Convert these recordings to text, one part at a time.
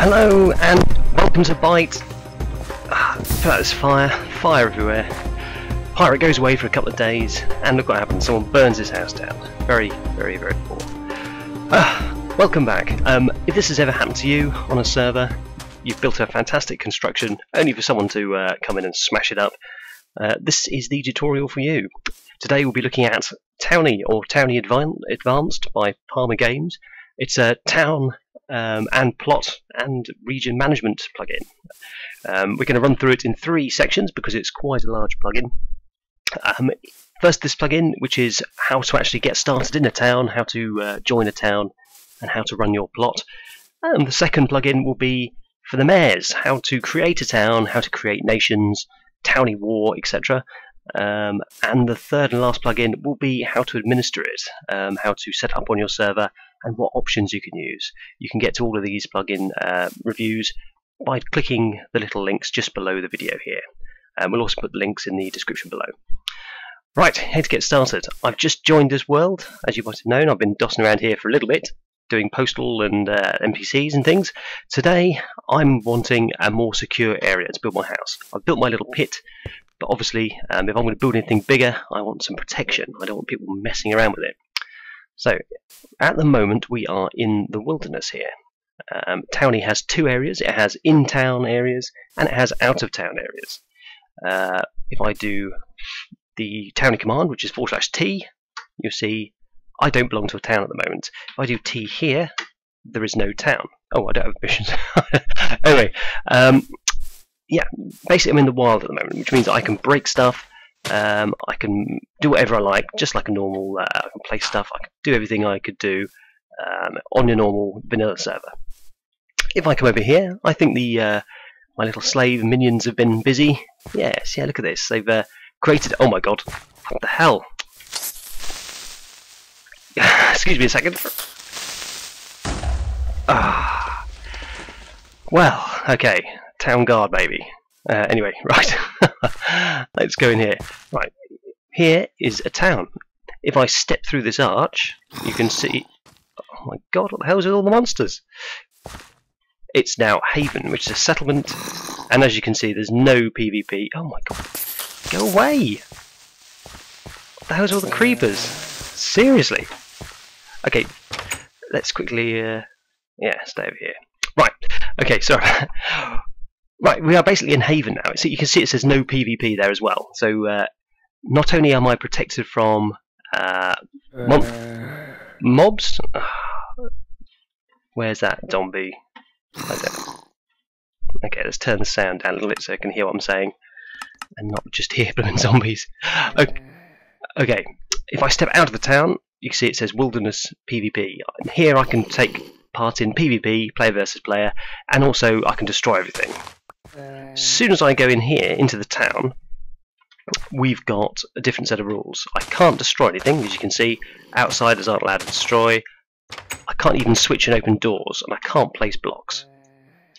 Hello and welcome to Bite. There's fire everywhere. Pirate goes away for a couple of days and look what happens, someone burns his house down. Very poor. Welcome back. If this has ever happened to you on a server, you've built a fantastic construction only for someone to come in and smash it up, this is the tutorial for you. Today we'll be looking at Towny, or Towny Advanced by Palmer Games. It's a town and plot and region management plugin. We're going to run through it in 3 sections because it's quite a large plugin. First, this plugin, which is how to actually get started in a town, how to join a town, and how to run your plot. And the second plugin will be for the mayors, how to create a town, how to create nations, towny war, etc. And the third and last plugin will be how to administer it, how to set up on your server, and what options you can use. You can get to all of these plugin reviews by clicking the little links just below the video here. We'll also put the links in the description below. Right, here to get started. I've just joined this world, as you might have known. I've been dossing around here for a little bit, doing postal and NPCs and things. Today, I'm wanting a more secure area to build my house. I've built my little pit, but obviously, if I'm going to build anything bigger, I want some protection. I don't want people messing around with it. So, at the moment, we are in the wilderness here. Towny has 2 areas. It has in-town areas, and it has out-of-town areas. If I do the Towny command, which is /T, you'll see I don't belong to a town at the moment. If I do T here, there is no town. Oh, I don't have missions. Anyway, yeah, basically I'm in the wild at the moment, which means I can break stuff, I can do whatever I like, just like a normal, I can play stuff, I can do everything I could do on your normal vanilla server. If I come over here, I think the my little slave minions have been busy. Yes, yeah, look at this. They've created... Oh my god, what the hell? Excuse me a second. Well, okay, town guard maybe. Anyway, right, let's go in here. Right, here is a town. If I step through this arch, you can see... Oh my god, what the hell is with all the monsters? It's now Haven, which is a settlement, and as you can see, there's no PvP. Oh my god, go away! What the hell is all the creepers? Seriously? Okay, let's quickly, yeah, stay over here. Right, okay, sorry. Right, we are basically in Haven now. So you can see it says no PvP there as well. So not only am I protected from mobs. Where's that zombie? Okay, let's turn the sound down a little bit so I can hear what I'm saying and not just hear blooming zombies. Okay, if I step out of the town, you can see it says Wilderness PvP. And here I can take part in PvP, player versus player, and also I can destroy everything. As soon as I go in here, into the town, we've got a different set of rules. I can't destroy anything, as you can see. Outsiders aren't allowed to destroy. I can't even switch and open doors, and I can't place blocks.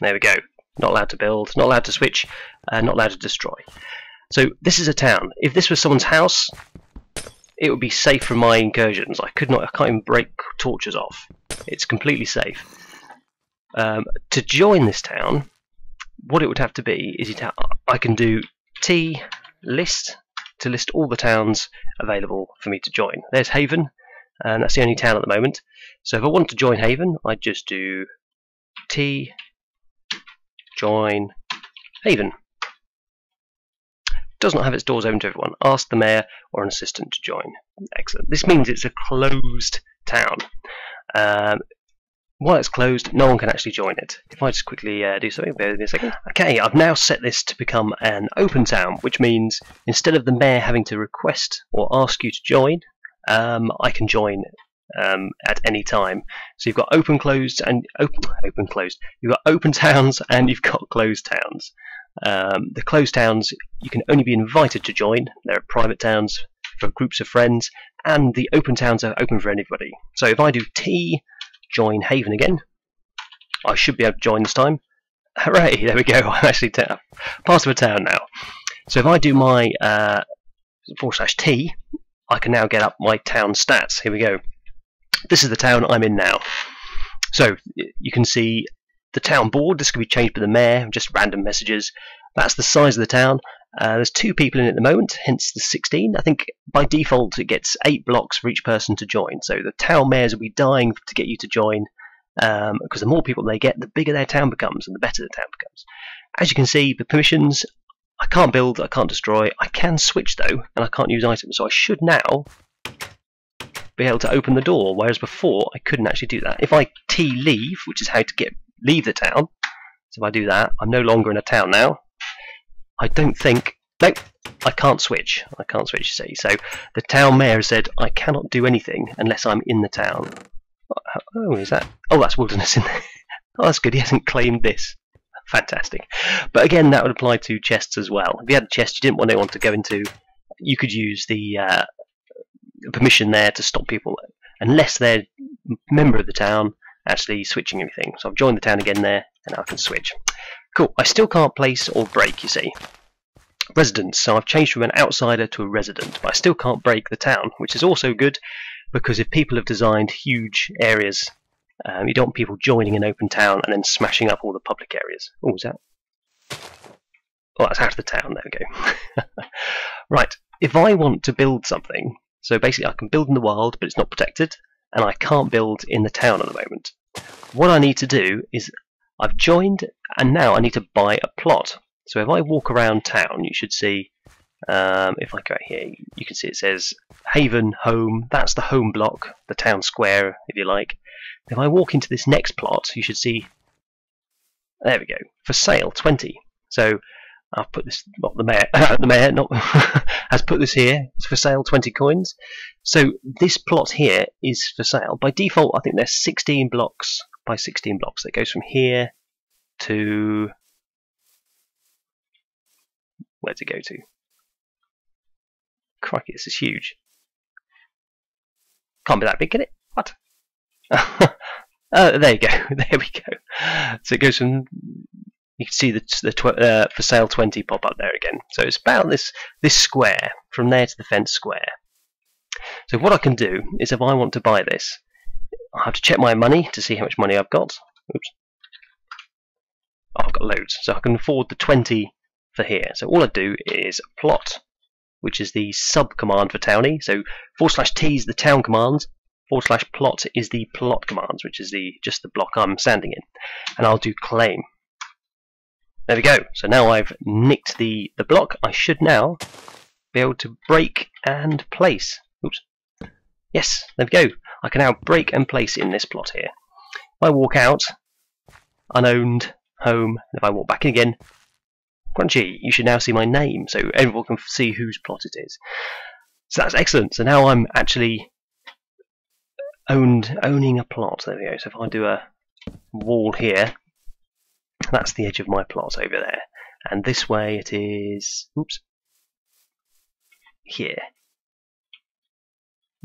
There we go. Not allowed to build, not allowed to switch, not allowed to destroy. So this is a town. If this was someone's house, it would be safe from my incursions. I can't even break torches off. It's completely safe. To join this town, what it would have to be is I can do T list to list all the towns available for me to join. There's Haven, and that's the only town at the moment. So if I want to join Haven, I'd just do T join Haven. Does not have its doors open to everyone. Ask the mayor or an assistant to join. Excellent. This means it's a closed town. While it's closed, no one can actually join it. If I just quickly do something, bear with me a second. Okay, I've now set this to become an open town, which means instead of the mayor having to request or ask you to join, I can join at any time. So you've got open closed and open closed. You've got open towns and you've got closed towns. The closed towns you can only be invited to join. They're private towns for groups of friends, and the open towns are open for anybody. So if I do T join Haven again, I should be able to join this time. Hooray! There we go. I'm actually part of a town now. So if I do my /T, I can now get up my town stats. Here we go. This is the town I'm in now. So you can see the town board. This could be changed by the mayor, just random messages. That's the size of the town. There's 2 people in it at the moment, hence the 16. I think by default it gets 8 blocks for each person to join. So the town mayors will be dying to get you to join, because the more people they get, the bigger their town becomes and the better the town becomes. As you can see, the permissions, I can't build, I can't destroy. I can switch though, and I can't use items. So I should now be able to open the door, whereas before I couldn't actually do that. If I T leave, which is how to leave the town, so if I do that, I'm no longer in a town now. I don't think, nope, I can't switch. I can't switch, you see. So the town mayor said I cannot do anything unless I'm in the town. Oh, is that? Oh, that's wilderness in there. Oh, that's good. He hasn't claimed this. Fantastic. But again, that would apply to chests as well. If you had a chest you didn't want anyone to go into, you could use the permission there to stop people, unless they're a member of the town, actually switching anything. So I've joined the town again there, and I can switch. Cool. I still can't place or break, you see. Residents. So I've changed from an outsider to a resident, but I still can't break the town, which is also good, because if people have designed huge areas, you don't want people joining an open town and then smashing up all the public areas. Oh, is that? Oh, that's out of the town. There we go. Right. If I want to build something, so basically I can build in the wild, but it's not protected, and I can't build in the town at the moment. What I need to do is, I've joined, and now I need to buy a plot. So if I walk around town, you should see, if I go out here, you can see it says Haven, Home. That's the home block, the town square, if you like. If I walk into this next plot, you should see, there we go, for sale, 20. So I've put this, not the mayor, not has put this here. It's for sale, 20 coins. So this plot here is for sale. By default, I think there's 16 blocks by 16 blocks. That goes from here to, where's it go to? Crikey, this is huge. Can't be that big, can it? What? There you go. There we go. So it goes from, you can see the for sale 20 pop up there again. So it's about this square, from there to the fence square. So what I can do is, if I want to buy this, I have to check my money to see how much money I've got. Oops. Oh, I've got loads, so I can afford the 20 for here. So all I do is plot, which is the sub command for Towny. So /T is the town command, /plot is the plot commands, which is just the block I'm standing in. And I'll do claim. There we go. So now I've nicked the block. I should now be able to break and place. Oops. Yes, there we go. I can now break and place in this plot here. If I walk out, unowned, home, and if I walk back in again, Crunchy, you should now see my name, so everyone can see whose plot it is. So that's excellent. So now I'm actually owning a plot. There we go. So if I do a wall here, that's the edge of my plot over there. And this way it is, oops, here.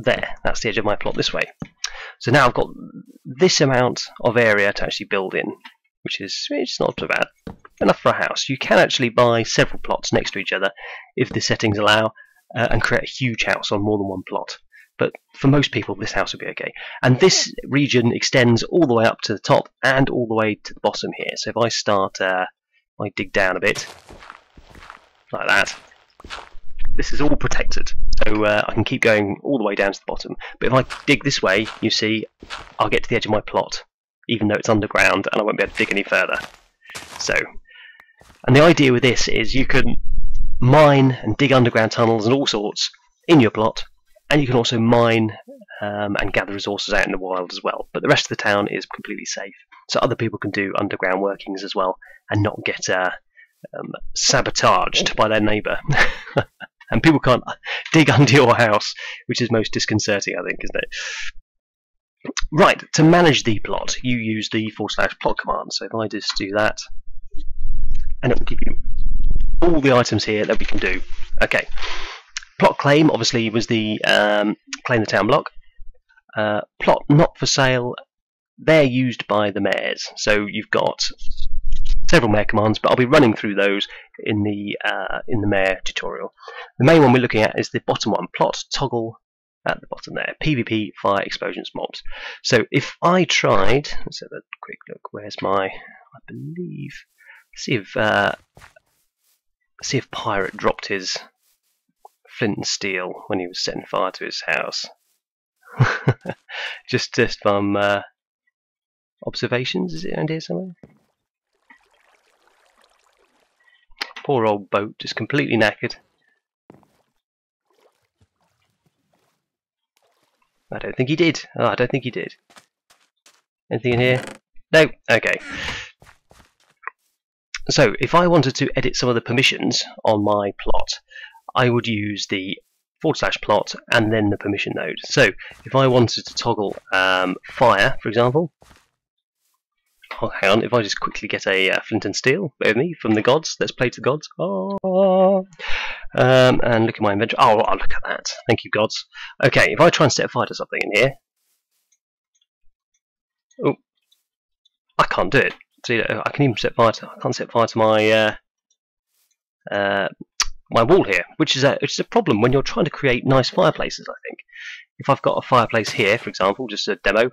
There, that's the edge of my plot this way. So now I've got this amount of area to actually build in, which is, it's not too bad. Enough for a house. You can actually buy several plots next to each other if the settings allow, and create a huge house on more than one plot. But for most people, this house will be okay. And this region extends all the way up to the top and all the way to the bottom here. So if I start, I dig down a bit, like that, this is all protected. So I can keep going all the way down to the bottom. But if I dig this way, you see, I'll get to the edge of my plot, even though it's underground, and I won't be able to dig any further. So, and the idea with this is you can mine and dig underground tunnels and all sorts in your plot, and you can also mine and gather resources out in the wild as well. But the rest of the town is completely safe, so other people can do underground workings as well and not get sabotaged by their neighbour. And people can't dig under your house, which is most disconcerting, I think, isn't it? Right, to manage the plot, you use the /plot command. So if I just do that, and it will give you all the items here that we can do. Okay, plot claim obviously was the claim the town block. Plot not for sale, they're used by the mayors. So you've got several mayor commands, but I'll be running through those in the mayor tutorial. The main one we're looking at is the bottom one, plot toggle at the bottom there, PvP, fire, explosions, mobs. So if I tried, let's have a quick look, where's my, I believe. See if Pirate dropped his flint and steel when he was setting fire to his house. just from observations. Is it around here somewhere? Poor old boat, just completely knackered. I don't think he did. Oh, I don't think he did. Anything in here? No? Okay. So, if I wanted to edit some of the permissions on my plot, I would use the /plot and then the permission node. So, if I wanted to toggle fire, for example, oh, hang on, if I just quickly get a flint and steel, bear with me, from the gods, let's play to the gods. Oh. And look at my inventory. Oh, look at that. Thank you, gods. Okay, if I try and set fire to something in here, oh, I can't do it. See, I can even set fire to. I can't set fire to my my wall here, which is a problem when you're trying to create nice fireplaces. I think if I've got a fireplace here, for example, just a demo,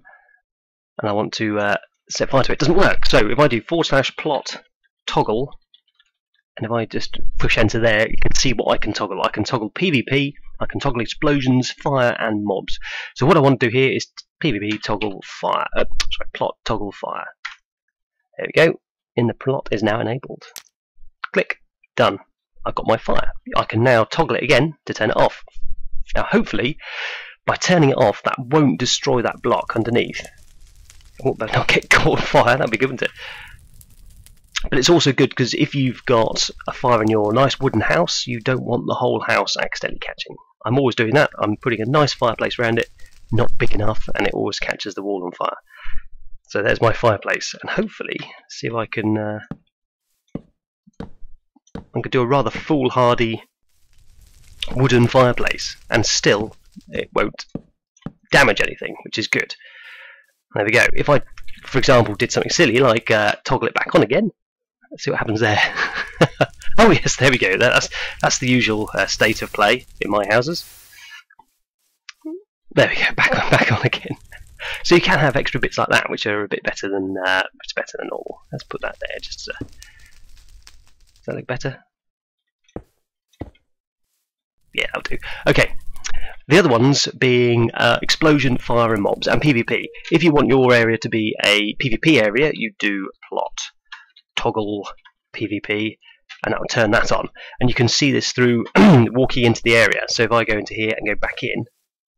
and I want to set fire to it, it doesn't work. So if I do /plot toggle, and if I just push enter there, you can see what I can toggle. I can toggle PvP, I can toggle explosions, fire, and mobs. So what I want to do here is PvP toggle fire. Plot toggle fire. There we go. In the plot is now enabled. Click. Done. I've got my fire. I can now toggle it again to turn it off. Now hopefully, by turning it off, that won't destroy that block underneath. Oh, but not get caught on fire. That'd be good, wouldn't it? But it's also good because if you've got a fire in your nice wooden house, you don't want the whole house accidentally catching. I'm always doing that. I'm putting a nice fireplace around it, not big enough, and it always catches the wall on fire. So there's my fireplace, and hopefully, see if I can. I'm going to do a rather foolhardy wooden fireplace, and still it won't damage anything, which is good. There we go. If I, for example, did something silly like toggle it back on again, let's see what happens there. Oh yes, there we go. That's the usual state of play in my houses. There we go. Back on again. So you can have extra bits like that, which are a bit better than normal. Let's put that there. Just does that look better? Yeah, that'll do. Okay. The other ones being explosion, fire, and mobs, and PvP. If you want your area to be a PvP area, you do plot toggle PvP, and that will turn that on. And you can see this through walking into the area. So if I go into here and go back in,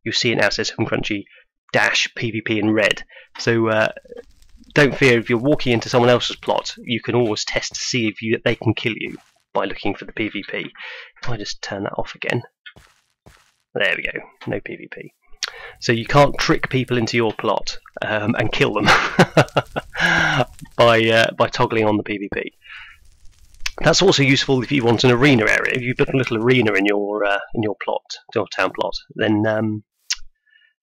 you'll see it now says hmmcrunchy -PvP in red. So don't fear if you're walking into someone else's plot. You can always test to see if they can kill you by looking for the PvP. If I just turn that off again, there we go. No PvP. So you can't trick people into your plot and kill them by toggling on the PvP. That's also useful if you want an arena area. If you put a little arena in your plot, your town plot, then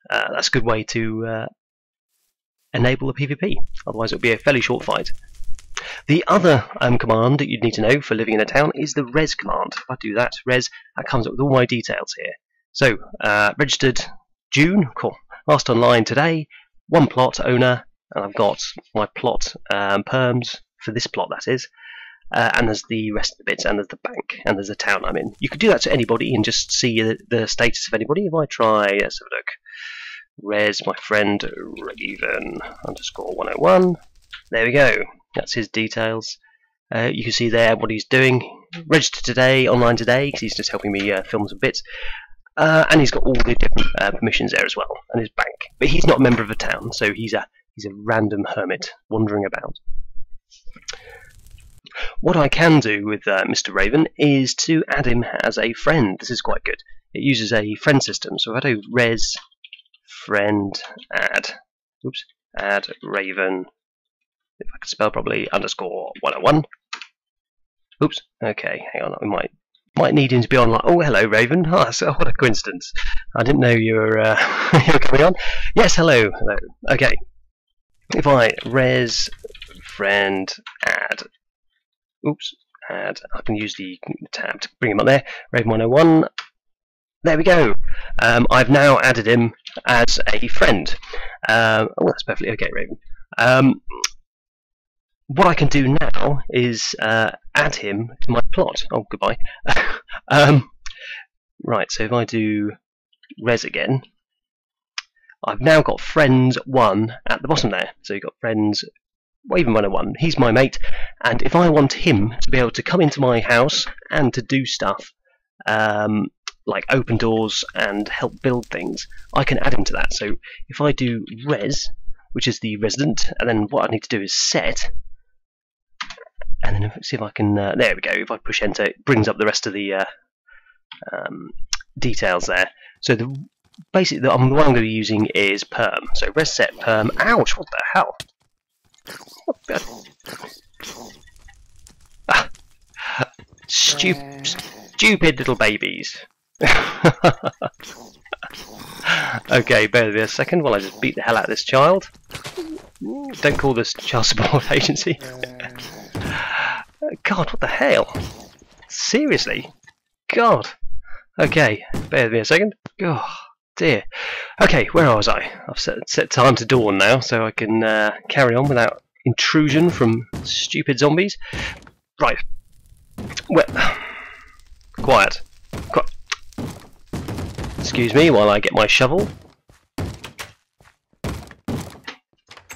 that's a good way to enable the PvP. Otherwise, it would be a fairly short fight. The other command that you'd need to know for living in a town is the Rez command. If I do that, Rez, that comes up with all my details here. So, registered June, cool. Last online today, one plot owner, and I've got my plot perms for this plot, that is. And there's the rest of the bits, and there's the bank, and there's the town I'm in. You could do that to anybody and just see the status of anybody. If I try, let's have a look. Rez, my friend, Raven _101. There we go. That's his details. You can see there what he's doing. Registered today, online today, because he's just helping me film some bits. And he's got all the different permissions there as well, and his bank. But he's not a member of a town, so he's a random hermit wandering about. What I can do with Mr. Raven is to add him as a friend. This is quite good. It uses a friend system. So if I do Rez friend add, add Raven, if I can spell properly, _101. Oops. Okay, hang on. We might need him to be on. Like, oh, hello, Raven. Oh, so what a coincidence. I didn't know you were you were coming on. Yes, hello. Okay. If I Rez friend add. Add. I can use the tab to bring him up there. Raven 101. There we go. I've now added him as a friend. Oh, that's perfectly okay, Raven. what I can do now is add him to my plot. Oh, goodbye. Right, so if I do Rez again, I've now got friends 1 at the bottom there. So you've got friends, well, even 101. He's my mate, and if I want him to be able to come into my house and to do stuff, like open doors and help build things, I can add him to that. So if I do Rez, which is the resident, and then what I need to do is set, and then see if I can, there we go, if I push enter, it brings up the rest of the details there. So basically the one I'm going to be using is perm. So Rez set perm, ouch, what the hell? What the? Ah, stupid little babies. Okay, bear with me a second while I just beat the hell out of this child. Don't call this child support agency. God, what the hell? Seriously? God. Okay, bear with me a second. Oh, dear. Okay, where was I? I've set time to dawn now, so I can carry on without intrusion from stupid zombies. Right. Well, quiet. Excuse me while I get my shovel.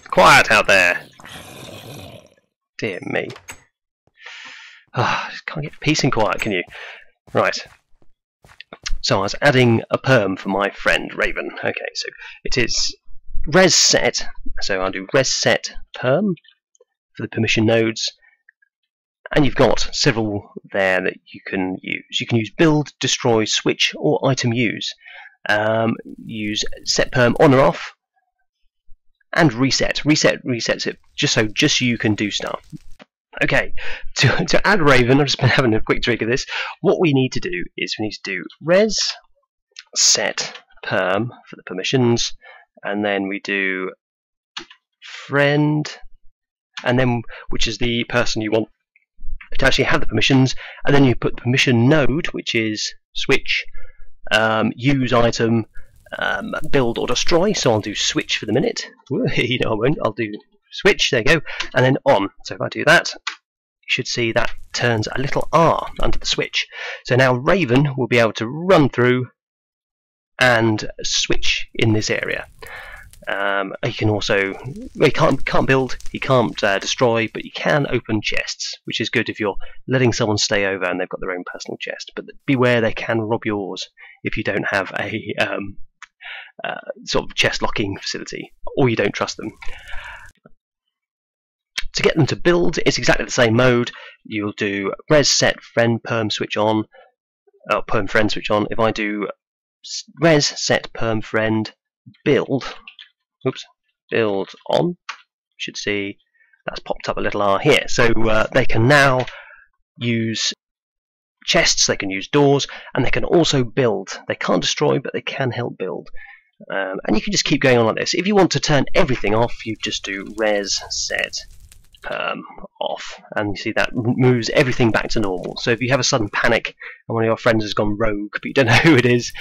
Quiet out there. Dear me. Can't get peace and quiet, can you? Right. So I was adding a perm for my friend Raven. Okay, so it is Rez set. So I'll do Rez set perm for the permission nodes. And you've got several there that you can use. You can use build, destroy, switch, or item use. Use set perm on or off, and reset. Reset resets it just so you can do stuff. Okay, to add Raven, I've just been having a quick trick of this. What we need to do is we need to do Rez set perm for the permissions, and then we do friend, and then which is the person you want to actually have the permissions, and then you put the permission node, which is switch, use item, build or destroy. So I'll do switch for the minute. No, I won't. I'll do switch. There you go, and then on. So if I do that, you should see that turns a little R under the switch. So now Raven will be able to run through and switch in this area. He can also, he can't build, he can't destroy, but you can open chests, which is good if you're letting someone stay over and they've got their own personal chest. But beware, they can rob yours if you don't have a sort of chest locking facility, or you don't trust them. To get them to build, it's exactly the same mode. You'll do Rez set friend perm switch on, perm friend switch on. If I do Rez set perm friend build, oops, build on, you should see that's popped up a little R here. So they can now use chests, they can use doors, and they can also build. They can't destroy, but they can help build. And you can just keep going on like this. If you want to turn everything off, you just do Rez set perm off, and you see that moves everything back to normal. So if you have a sudden panic and one of your friends has gone rogue, but you don't know who it is,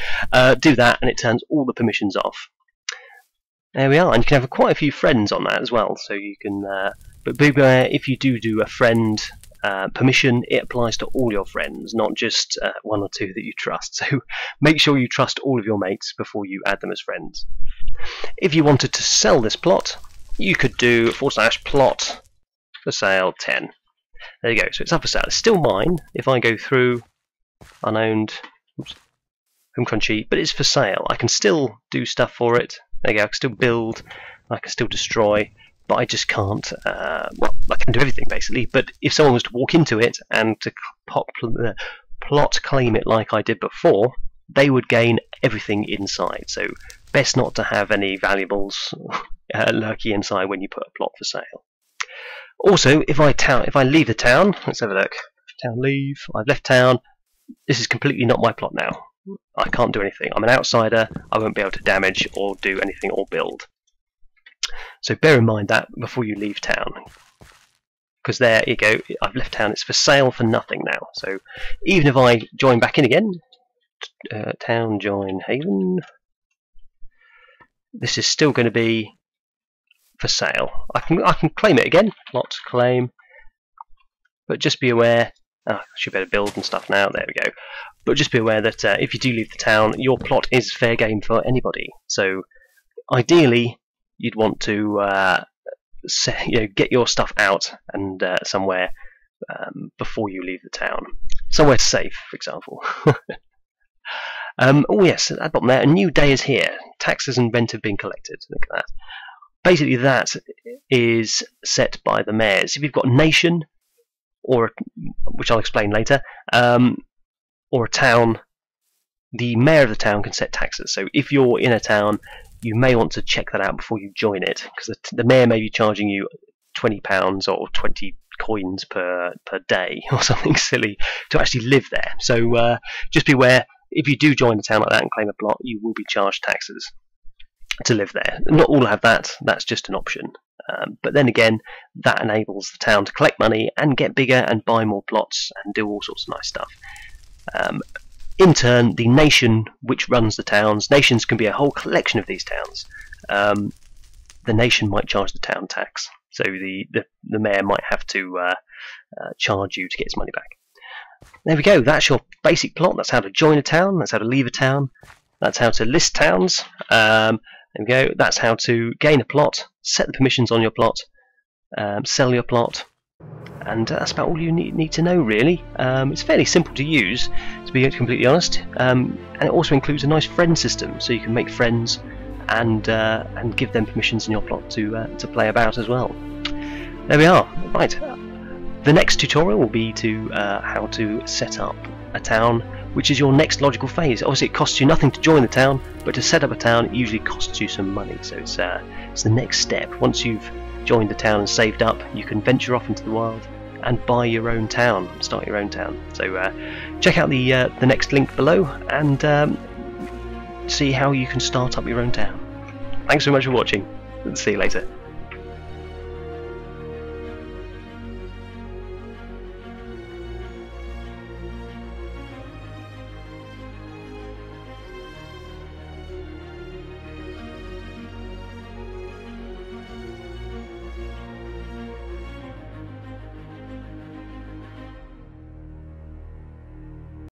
do that, and it turns all the permissions off. There we are, and you can have quite a few friends on that as well. So you can, but beware, if you do a friend permission, it applies to all your friends, not just one or two that you trust. So make sure you trust all of your mates before you add them as friends. If you wanted to sell this plot, you could do /plot for sale 10. There you go. So it's up for sale. It's still mine if I go through unowned, oops, hmmcrunchy, but it's for sale. I can still do stuff for it. There you go. I can still build, I can still destroy, but I just can't. Well, I can do everything basically. But if someone was to walk into it and to plot claim it like I did before, they would gain everything inside. So best not to have any valuables lurky inside when you put a plot for sale. Also, if I leave the town, let's have a look. Town leave. I've left town. This is completely not my plot now. I can't do anything. I'm an outsider. I won't be able to damage or do anything or build. So bear in mind that before you leave town, because there you go. I've left town. It's for sale for nothing now. So even if I join back in again, town join Haven, this is still going to be for sale. I can claim it again. Plot claim, but just be aware. I should better build and stuff now. There we go. But just be aware that if you do leave the town, your plot is fair game for anybody. So ideally, you'd want to get your stuff out and somewhere before you leave the town. Somewhere safe, for example. Oh yes, at the bottom there, a new day is here. Taxes and rent have been collected. Look at that. Basically, that is set by the mayors. If you've got a nation, or which I'll explain later, or a town, the mayor of the town can set taxes. So if you're in a town, you may want to check that out before you join it, because the mayor may be charging you £20 or 20 coins per day or something silly to actually live there. So just beware, if you do join a town like that and claim a plot, you will be charged taxes to live there. Not all have that, that's just an option. But then again, that enables the town to collect money and get bigger and buy more plots and do all sorts of nice stuff. In turn, the nation which runs the towns, nations can be a whole collection of these towns. The nation might charge the town tax, so the mayor might have to charge you to get his money back. There we go, that's your basic plot. That's how to join a town, that's how to leave a town, that's how to list towns. There we go, that's how to gain a plot, set the permissions on your plot, sell your plot, and that's about all you need to know, really. It's fairly simple to use, to be completely honest, and it also includes a nice friend system, so you can make friends and give them permissions in your plot to play about as well. There we are. Right, the next tutorial will be to how to set up a town, which is your next logical phase. Obviously it costs you nothing to join the town, but to set up a town it usually costs you some money, so it's the next step. Once you've joined the town and saved up, you can venture off into the wild and buy your own town, start your own town. So check out the next link below and see how you can start up your own town. Thanks so much for watching, and see you later.